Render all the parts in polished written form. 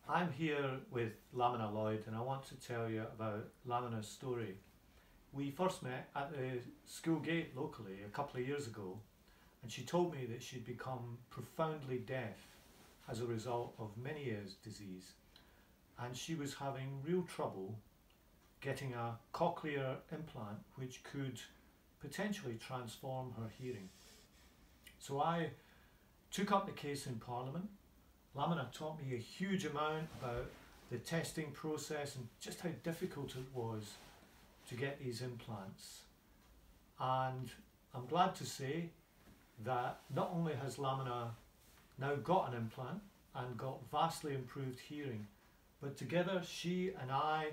I'm here with Lamina Lloyd and I want to tell you about Lamina's story. We first met at the school gate locally a couple of years ago, and she told me that she'd become profoundly deaf as a result of Meniere's disease, and she was having real trouble getting a cochlear implant which could potentially transform her hearing. So I took up the case in Parliament. Lamina taught me a huge amount about the testing process and just how difficult it was to get these implants. And I'm glad to say that not only has Lamina now got an implant and got vastly improved hearing, but together she and I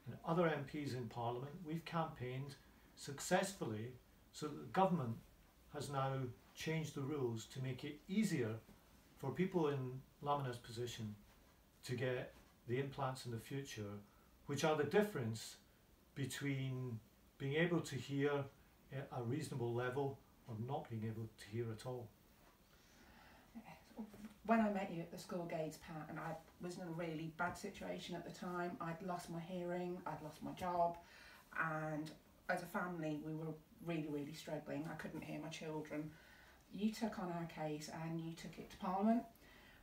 and other MPs in Parliament, we've campaigned successfully so that the government has now changed the rules to make it easier for people in Lamina's position to get the implants in the future, which are the difference between being able to hear at a reasonable level or not being able to hear at all. When I met you at the school gates, Pat, and I was in a really bad situation at the time. I'd lost my hearing, I'd lost my job, and as a family we were really struggling. I couldn't hear my children. You took on our case and you took it to Parliament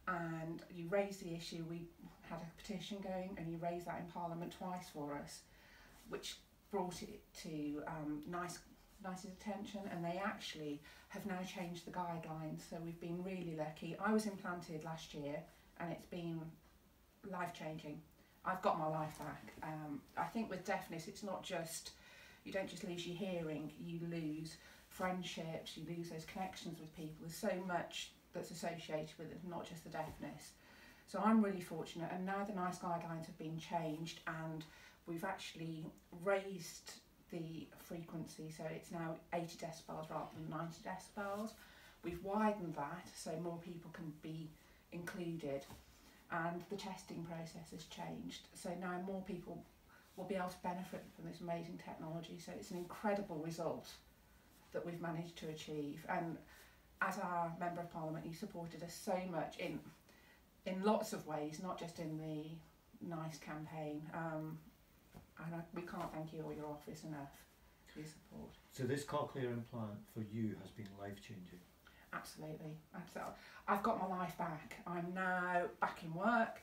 and you raised the issue. We had a petition going and you raised that in Parliament twice for us, which brought it to NICE's attention, and they actually have now changed the guidelines, so we've been really lucky. I was implanted last year and it's been life-changing. I've got my life back. I think with deafness it's not just, you don't just lose your hearing, you lose friendships, you lose those connections with people. There's so much that's associated with it, not just the deafness. So I'm really fortunate, and now the NICE guidelines have been changed and we've actually raised the frequency, so it's now 80 decibels rather than 90 decibels. We've widened that so more people can be included, and the testing process has changed, so now more people will be able to benefit from this amazing technology. So it's an incredible result that we've managed to achieve, and as our Member of Parliament you supported us so much in lots of ways, not just in the NICE campaign. And we can't thank you or your office enough for your support. So this cochlear implant for you has been life-changing? Absolutely. I've got my life back. I'm now back in work.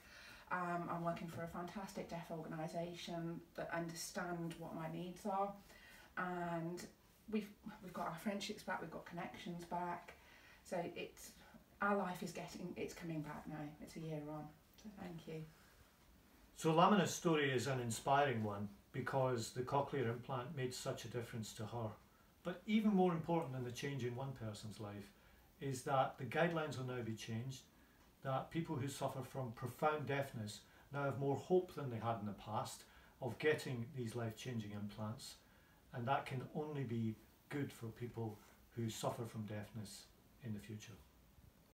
I'm working for a fantastic deaf organisation that understand what my needs are, and we've got our friendships back, we've got connections back. So our life is coming back now. It's a year on. So thank you. So Lamina's story is an inspiring one because the cochlear implant made such a difference to her. But even more important than the change in one person's life is that the guidelines will now be changed, that people who suffer from profound deafness now have more hope than they had in the past of getting these life-changing implants, and that can only be good for people who suffer from deafness in the future.